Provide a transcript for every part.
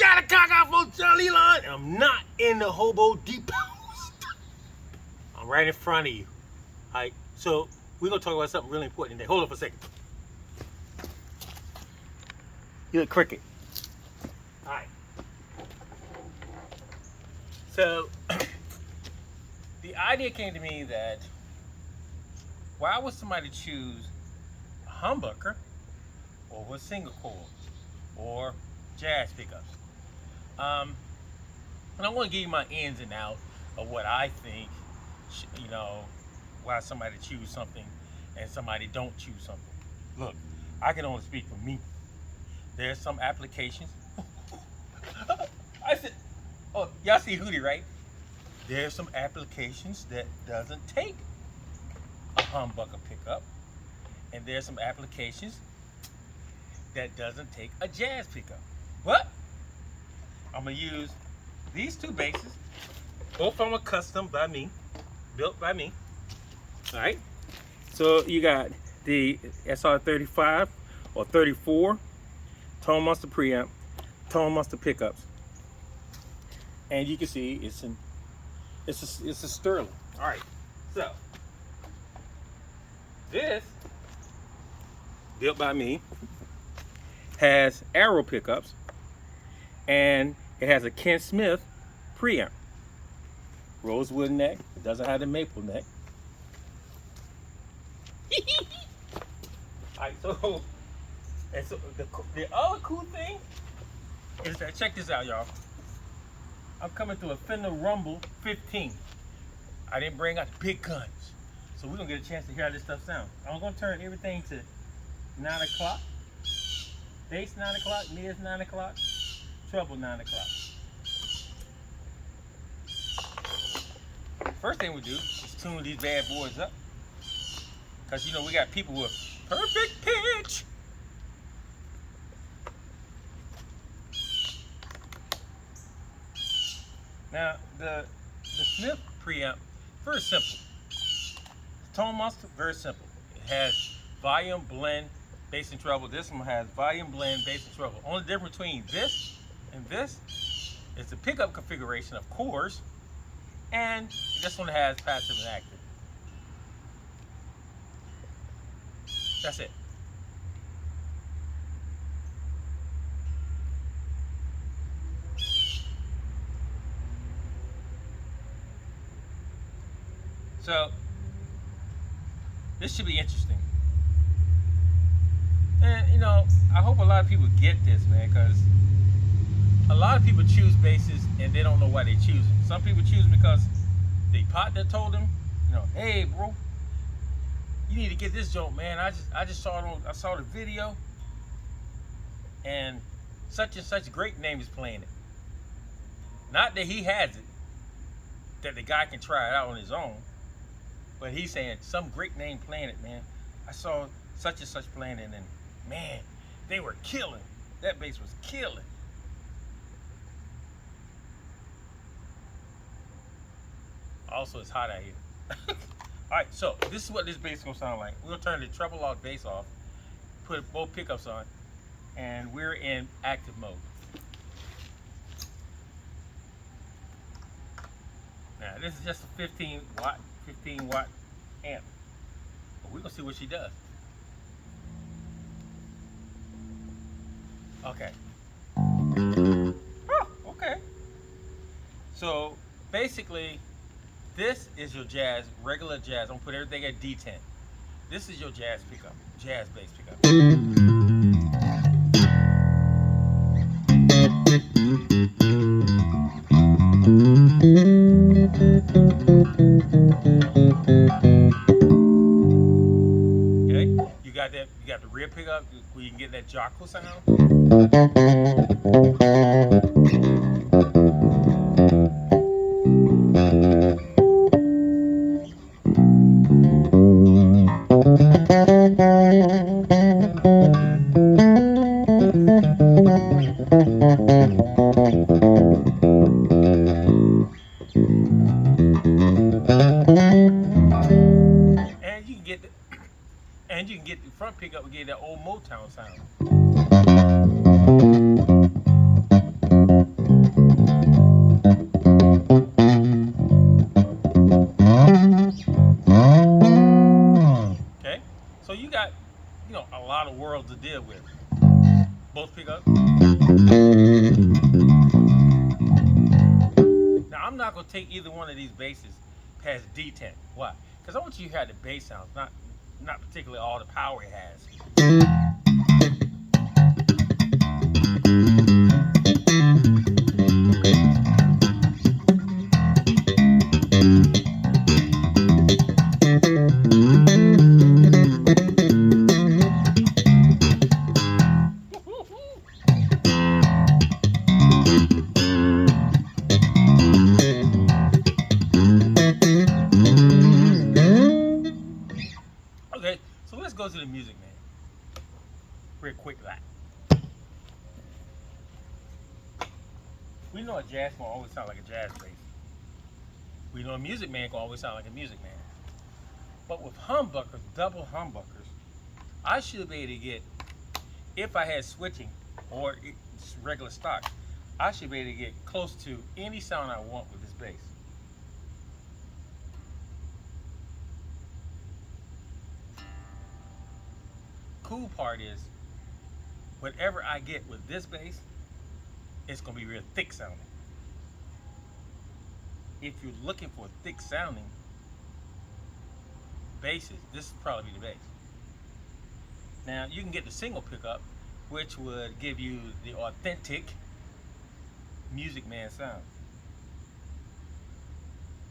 got a cock out for Charlie Line. I'm not in the Hobo Depot. I'm right in front of you. All right, so we're gonna talk about something really important today. Hold on for a second. You look crooked. All right. So the idea came to me that why would somebody choose a humbucker over a single coil or jazz pickups? And I want to give you my ins and outs of what I think, you know, why somebody choose something and somebody don't choose something. Look, I can only speak for me. There's some applications. I said, oh, y'all see Hootie, right? There's some applications that doesn't take a humbucker pickup, and there's some applications that doesn't take a jazz pickup. But I'm gonna use these two bases, both of them are custom by me, built by me. All right. So you got the SR35 or 34 Tone Monster preamp, Tone Monster pickups, and you can see it's a Sterling. All right. So this, built by me, has Arrow pickups, and it has a Ken Smith preamp. Rosewood neck. It doesn't have the maple neck. Alright, so the other cool thing is that, check this out, y'all. I'm coming to a Fender Rumble 15. I didn't bring out the big guns, so we're gonna get a chance to hear how this stuff sounds. I'm gonna turn everything to 9 o'clock. Bass 9 o'clock, mids 9 o'clock, treble 9 o'clock. First thing we do is tune these bad boys up, because you know we got people with perfect pitch. Now the Smith preamp, very simple. Tone Monster, very simple. It has volume, blend, bass and treble. This one has volume, blend, bass and treble. Only difference between this and this is the pickup configuration of cores, and this one has passive and active. That's it. So this should be interesting. And you know, I hope a lot of people get this, man, because a lot of people choose basses and they don't know why they choose them. Some people choose them because the partner told them, you know, hey bro, you need to get this joint, man. I just saw it on, I saw the video, and such great name is playing it. Not that he has it, that the guy can try it out on his own, but he's saying some great name playing it, man. I saw such and such playing it, and man, they were killing. That bass was killing. Also, it's hot out here. All right, so this is what this bass is gonna sound like. We're gonna turn the treble lock bass off, put both pickups on, and we're in active mode. Now, this is just a 15 watt amp. But we're gonna see what she does. Okay. Oh, okay. So basically, this is your jazz, regular jazz. I'm gonna put everything at D10. This is your jazz pickup, jazz bass pickup. Okay, you got that. You got the rear pickup where you can get that Jocko sound. And you can get the front pickup and get that old Motown sound. deal with. Both pickups. Now I'm not gonna take either one of these basses past D10. Why? Because I want you to hear the bass sounds, not particularly all the power it has. Okay, so let's go to the music, man. Real quick, like. We know a jazz can always sound like a jazz bass. We know a music man can always sound like a music man. But with humbuckers, double humbuckers, I should be able to get, if I had switching or it's regular stock, I should be able to get close to any sound I want with this bass. Cool part is, whatever I get with this bass, it's gonna be real thick sounding. If you're looking for thick sounding basses, this would probably be the bass. Now you can get the single pickup, which would give you the authentic music man sound.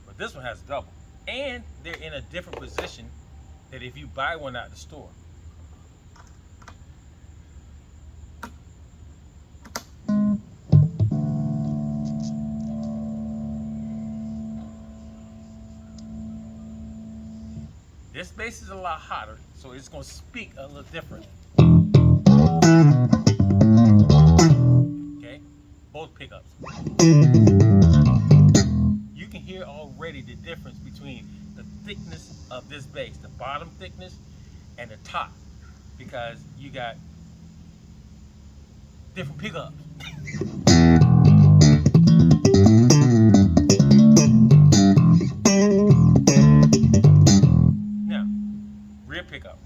But this one has double. And they're in a different position than if you buy one out the store. This bass is a lot hotter, so it's going to speak a little different. Okay, both pickups. You can hear already the difference between the thickness of this bass, the bottom thickness and the top, because you got different pickups. Now, rear pickup.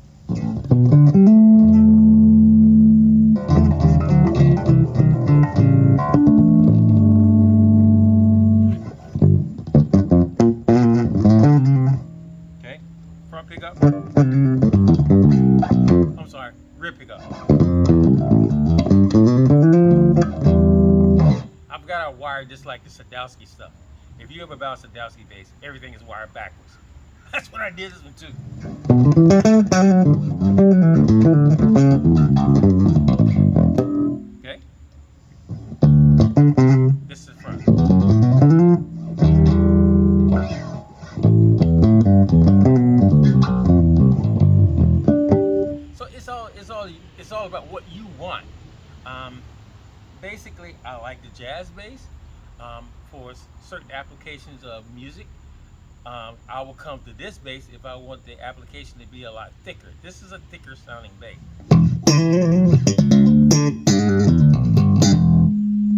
Okay, front pickup. I'm sorry, rear pickup. I've got it wired just like the Sadowski stuff. If you ever buy a Sadowski bass, everything is wired backwards. That's what I did this one too. Okay. This is the front. So it's all about what you want. Basically, I like the jazz bass for certain applications of music. I will come to this bass if I want the application to be a lot thicker. This is a thicker sounding bass.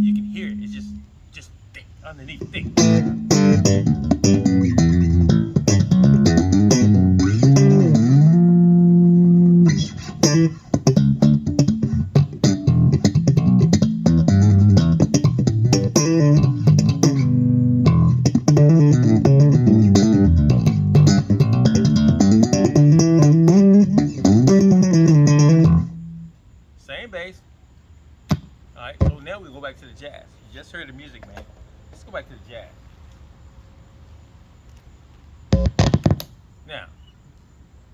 You can hear it. It's just thick, underneath thick. Same bass. Alright, so now we go back to the jazz. You just heard the music, man. Let's go back to the jazz. Now,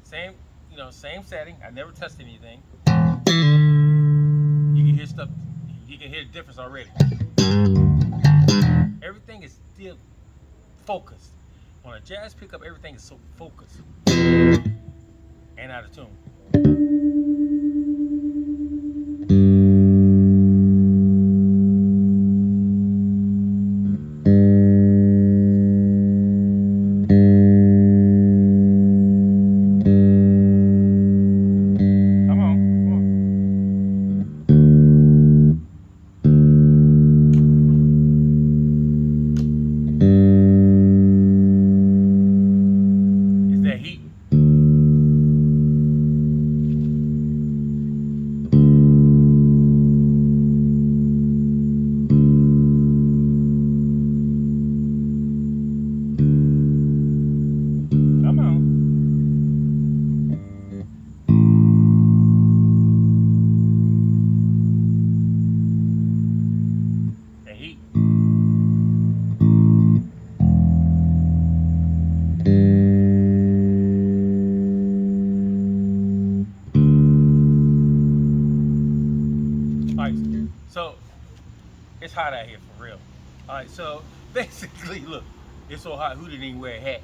same setting. I never touched anything. You can hear stuff, you can hear the difference already. Everything is still focused. On a jazz pickup, everything is so focused and out of tune. Heat. All right, so it's hot out here for real. All right, so basically, look, it's so hot. Who didn't even wear a hat?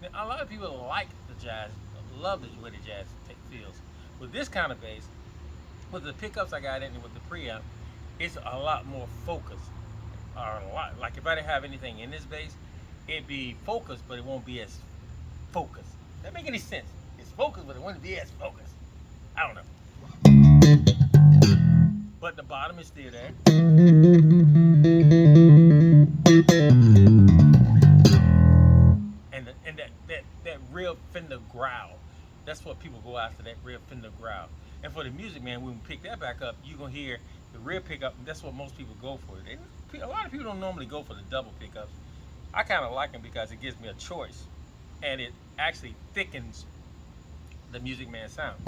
Now, a lot of people like the jazz, love the way the jazz feels. With this kind of bass, with the pickups I got in it with the preamp, it's a lot more focused. Or a lot like if I didn't have anything in this bass, it'd be focused, but it won't be as focused. That make any sense? It's focused, but it wouldn't be as focused. I don't know. But the bottom is still there. And that real Fender growl. That's what people go after, that real Fender growl. And for the music, man, when we pick that back up, you're going to hear the rear pickup. That's what most people go for. A lot of people don't normally go for the double pickups. I kind of like them because it gives me a choice. And it actually thickens the Music Man sound.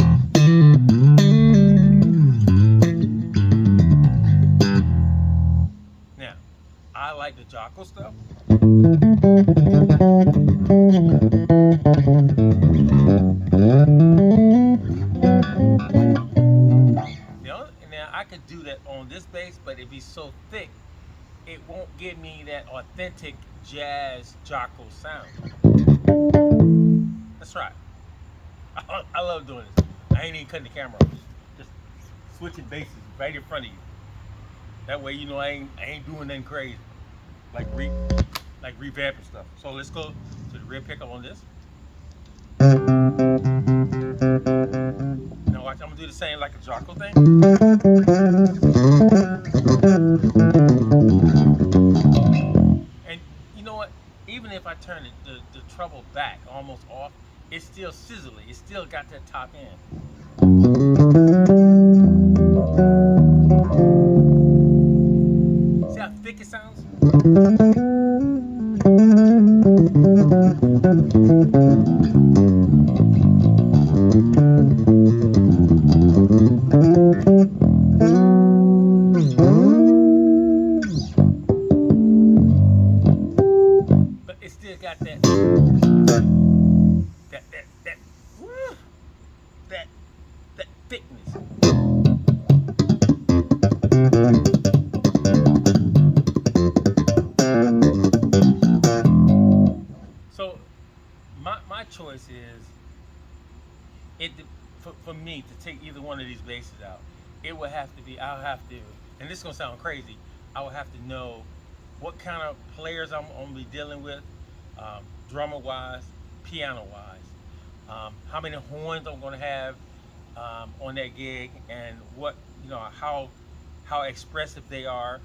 Now, I like the Jaco stuff. Now, I could do that on this bass, but it'd be so thick, it won't give me that authentic jazz Jaco sound. That's right. I love doing this. I ain't even cutting the camera off. Just switching basses right in front of you. That way, you know, I ain't doing nothing crazy, like revamping stuff. So let's go to the rear pickup on this. Now watch, I'm gonna do the same like a Jaco thing. And you know what? Even if I turn the treble back almost off, it's still sizzly. It's still got that top end. See how thick it sounds? But it still got that thickness. So my choice is for me to take either one of these basses out. It would have to be, I'll have to, and this is gonna sound crazy, I would have to know what kind of players I'm gonna be dealing with, drummer wise, piano wise, how many horns I'm gonna have on that gig, and what, you know, how expressive they are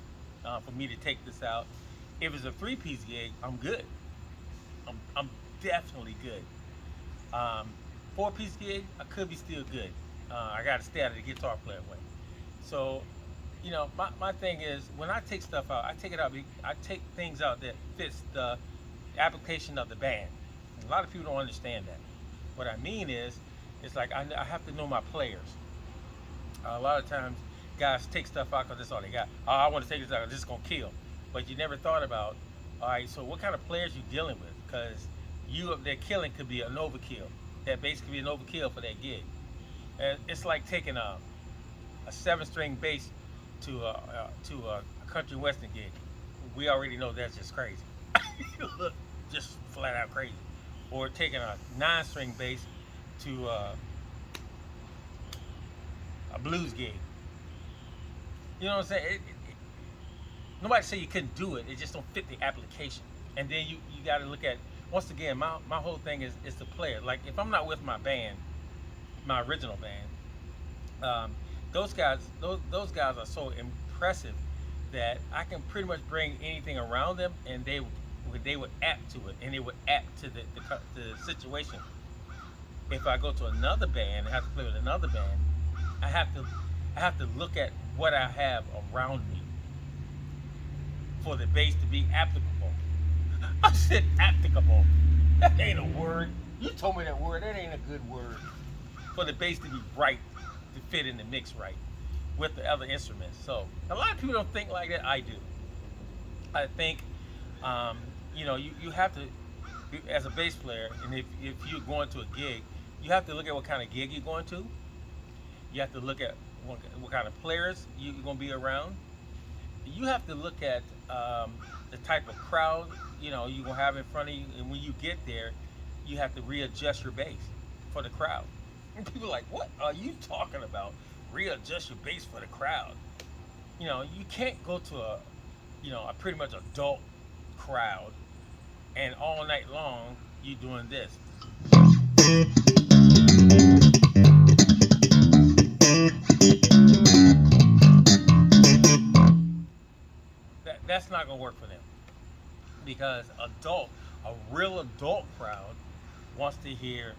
for me to take this out. If it's a 3-piece gig, I'm good. I'm definitely good. 4-piece gig, I could be still good. I got to stay out of the guitar player way. So, you know, my thing is when I take stuff out, I take things out that fits the application of the band. And a lot of people don't understand that. What I mean is, it's like I have to know my players. A lot of times, guys take stuff out because that's all they got. Oh, I want to take this out, this is gonna kill. But you never thought about, all right, so what kind of players you dealing with? Because you up there killing could be an overkill. That bass could be an overkill for that gig. And it's like taking a 7-string bass to a country western gig. We already know that's just crazy. Just flat out crazy. Or taking a 9-string bass to a blues gig. You know what I'm saying? Nobody say you couldn't do it. It just don't fit the application. And then you got to look at, once again, my whole thing is the player. Like if I'm not with my band, my original band, those guys are so impressive that I can pretty much bring anything around them, and they would apt to it, and they would apt to the situation. If I go to another band and have to play with another band, I have to look at what I have around me for the bass to be applicable. I said applicable. That ain't a word. You told me that word. That ain't a good word. For the bass to be right, to fit in the mix right with the other instruments. So a lot of people don't think like that. I do. I think, um, you have to, as a bass player, and if you're going to a gig, you have to look at what kind of gig you're going to. You have to look at what kind of players you're going to be around. You have to look at the type of crowd you're going to have in front of you. And when you get there, you have to readjust your bass for the crowd. And people are like, what are you talking about? Readjust your bass for the crowd. You can't go to a pretty much adult crowd and all night long you doing this. That's not gonna work for them because a real adult crowd wants to hear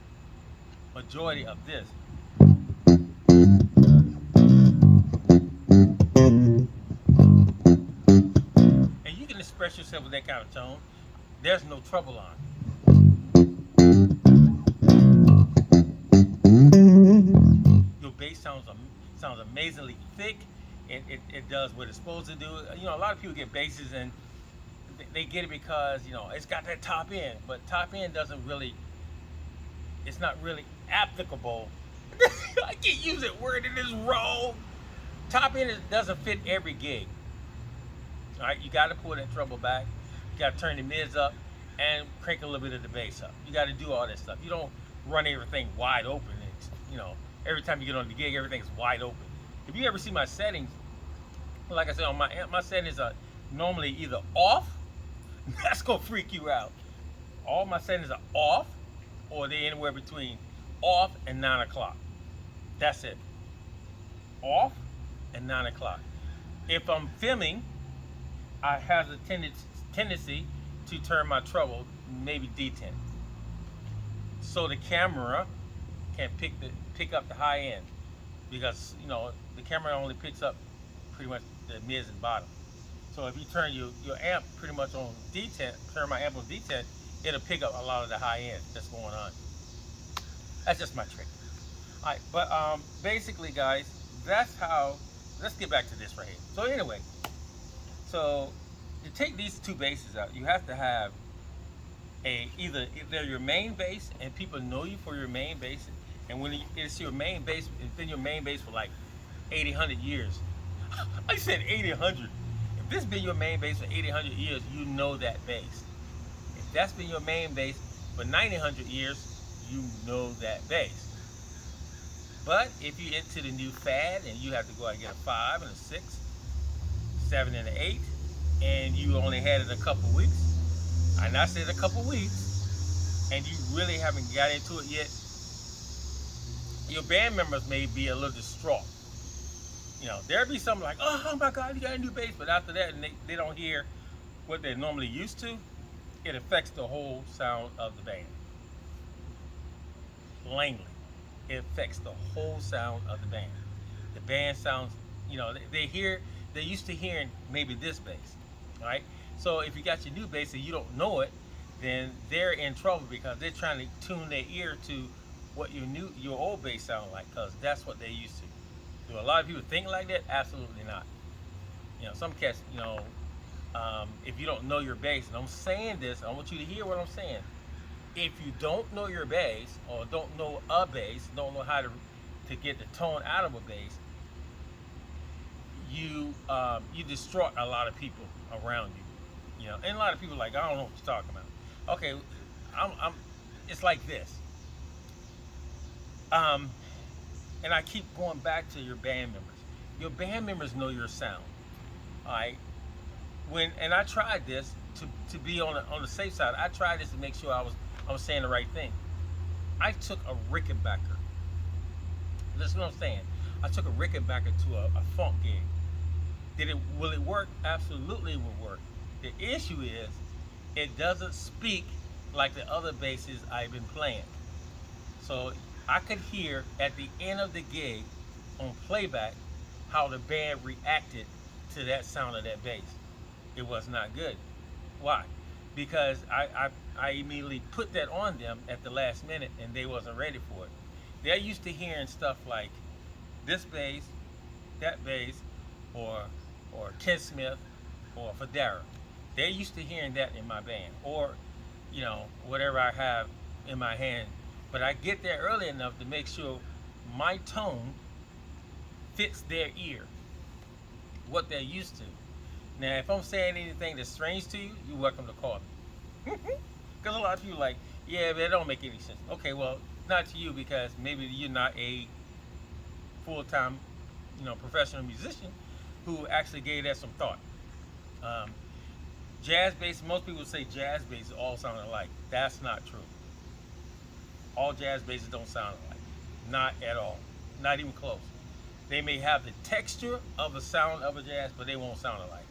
majority of this. And you can express yourself with that kind of tone. There's no trouble on your bass sounds amazingly thick. It does what it's supposed to do. A lot of people get basses and they get it because it's got that top end, but top end doesn't really. It's not really applicable. I can't use that word in this role. Top end doesn't fit every gig. All right, you got to pull that treble back. You got to turn the mids up and crank a little bit of the bass up. You got to do all that stuff. You don't run everything wide open. Every time you get on the gig, everything's wide open. If you ever see my settings, like I said, on my settings are normally either off. That's gonna freak you out. All my settings are off, or they're anywhere between off and 9 o'clock. That's it. Off and 9 o'clock. If I'm filming, I have the tendency to turn my treble maybe D10, so the camera can pick up the high end, because the camera only picks up pretty much the mids and bottom. So if you turn your amp pretty much on D10, turn my amp on D10, it'll pick up a lot of the high end that's going on. That's just my trick. All right, but basically, guys, that's how. Let's get back to this right here. So anyway, so to take these two basses out, you have to have either they're your main bass and people know you for your main bass, and when it's your main bass, it's been your main bass for like 80, 100 years. I said 80, 100. If this been your main bass for 80, 100 years, you know that bass. If that's been your main bass for 90, 100 years, you know that bass. But if you're into the new fad and you have to go out and get a 5 and a 6, 7 and an 8, and you only had it a couple weeks, and I said a couple weeks, and you really haven't got into it yet, your band members may be a little distraught. There'll be something like, oh my God, you got a new bass, but after that, and they don't hear what they're normally used to, it affects the whole sound of the band. Plainly, it affects the whole sound of the band. The band sounds, they're used to hearing maybe this bass, all right? So if you got your new bass and you don't know it, then they're in trouble because they're trying to tune their ear to what your old bass sound like, because that's what they're used to. Do a lot of people think like that? Absolutely not. Some cats, if you don't know your bass, and I'm saying this, I want you to hear what I'm saying. If you don't know your bass, or don't know a bass, don't know how to get the tone out of a bass, you distort a lot of people around you. And a lot of people are like, I don't know what you're talking about. Okay, it's like this. And I keep going back to your band members. Your band members know your sound. All right. And I tried this to be on the safe side. I tried this to make sure I was saying the right thing. I took a Rickenbacker. Listen what I'm saying. I took a Rickenbacker to a funk gig. Will it work? Absolutely, it will work. The issue is it doesn't speak like the other basses I've been playing. So I could hear at the end of the gig on playback how the band reacted to that sound of that bass. It was not good. Why? Because I immediately put that on them at the last minute and they wasn't ready for it. They're used to hearing stuff like this bass, that bass, or Ken Smith, or Federa. They're used to hearing that in my band, or whatever I have in my hand. But I get there early enough to make sure my tone fits their ear, what they're used to. Now, if I'm saying anything that's strange to you, you're welcome to call me. Because a lot of people are like, yeah, but it don't make any sense. Okay, well, not to you because maybe you're not a full-time, professional musician who actually gave that some thought. Um, Jazz bass, most people say jazz basses all sound alike. That's not true. All jazz basses don't sound alike. Not at all. Not even close. They may have the texture of the sound of a jazz, but they won't sound alike.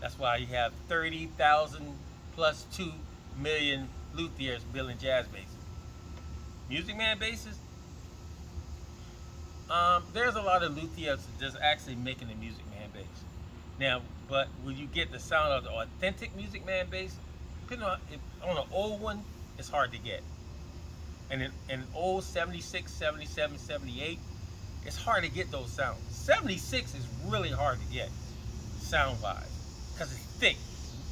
That's why you have 30,000 plus 2 million luthiers building jazz basses. Music Man basses, there's a lot of luthiers just actually making the Music Man bass. Now, but when you get the sound of the authentic Music Man bass, depending on an old one, it's hard to get. And in an old 76, 77, 78, it's hard to get those sounds. 76 is really hard to get sound-wise because it's thick.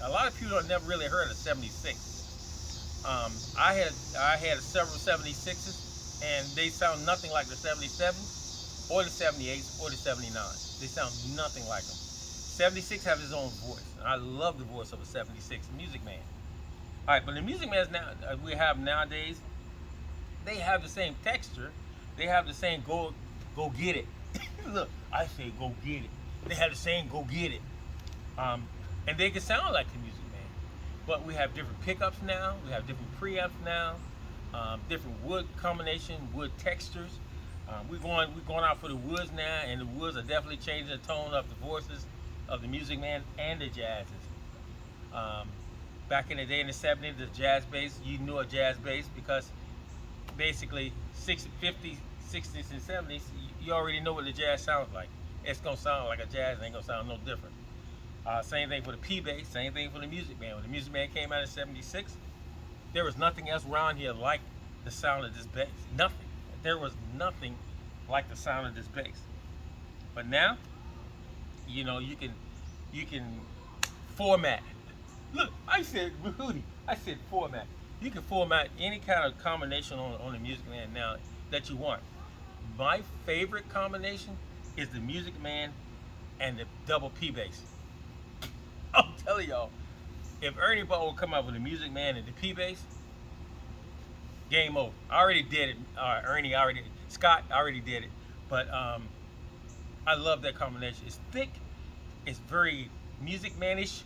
A lot of people have never really heard of 76. I had several 76s, and they sound nothing like the 77 or the 78s or the 79. They sound nothing like them. 76 have his own voice, and I love the voice of a 76 Music Man. All right, but the Music Mans now we have nowadays, they have the same texture. They have the same go get it. Look, I say go get it. They have the same go get it. And they can sound like the Music Man. But we have different pickups now. We have different preamps now. Different wood combination, wood textures. We're going out for the woods now, and the woods are definitely changing the tone of the voices of the Music Man and the jazzes. Back in the day in the 70s, the jazz bass, you knew a jazz bass because basically 50s, 60s, and 70s, you already know what the jazz sounds like. It's going to sound like a jazz, it ain't going to sound no different. Same thing for the P bass, same thing for the Music Man. When the Music Man came out in 76, there was nothing else around here like the sound of this bass. Nothing. There was nothing like the sound of this bass. But now, you can format. Look, I said format. You can format any kind of combination on the Music Man now that you want. My favorite combination is the Music Man and the double P bass. I'm telling y'all, if Ernie Ball would come up with a Music Man and the P bass, game over. I already did it. Scott already did it. But I love that combination. It's thick. It's very Music Manish.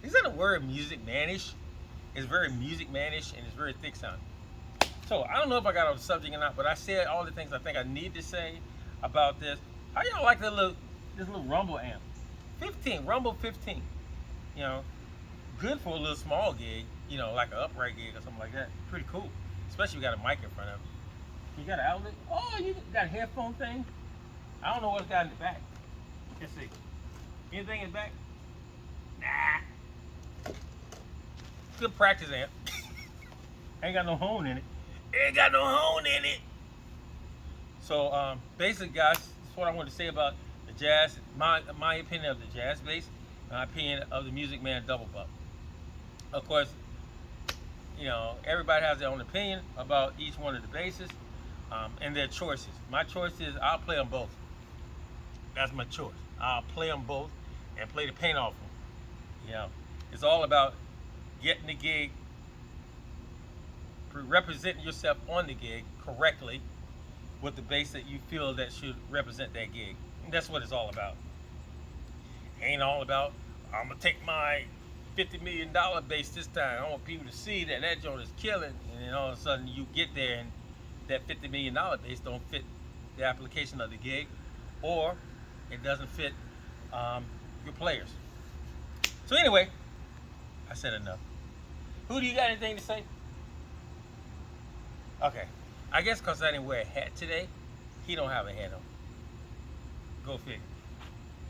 Is that a word, Music Manish? It's very Music Manish and it's very thick sounding. So I don't know if I got on the subject or not, but I said all the things I think I need to say about this. How y'all like this little Rumble amp? 15, Rumble 15. Good for a little small gig, like an upright gig or something like that. Pretty cool. Especially if you got a mic in front of it. You got an outlet? Oh, you got a headphone thing? I don't know what's got in the back. Let's see. Anything in the back? Nah. Good practice amp. Ain't got no hone in it. So basically, guys, that's what I wanted to say about the jazz. My opinion of the jazz bass. My opinion of the Music Man double buck. Of course, everybody has their own opinion about each one of the basses and their choices. My choice is I'll play them both. That's my choice. I'll play them both and play the paint off them. It's all about getting the gig, representing yourself on the gig correctly with the bass that you feel that should represent that gig. And that's what it's all about. It ain't all about, I'm going to take my $50 million bass this time. I want people to see that joint is killing. And then all of a sudden you get there and that $50 million bass don't fit the application of the gig, or it doesn't fit your players. So anyway, I said enough. Who do you got anything to say? Okay. I guess because I didn't wear a hat today, he don't have a hat on. Go figure.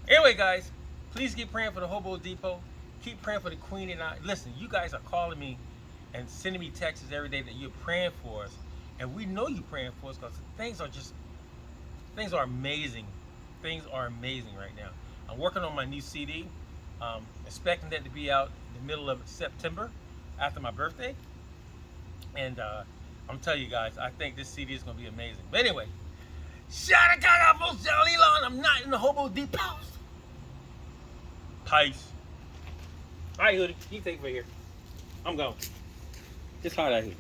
Anyway, guys, please keep praying for the Hobo Depot. Keep praying for the Queen and I. Listen, you guys are calling me and sending me texts every day that you're praying for us. And we know you're praying for us because things are amazing. Things are amazing right now. I'm working on my new CD. Expecting that to be out in the middle of September after my birthday. And I'm telling you guys, I think this CD is going to be amazing. But anyway, shout out for Elon. I'm not in the Hobo Depot. Peace. All right, Hoodie, you take it from here. I'm gone. It's hard out here.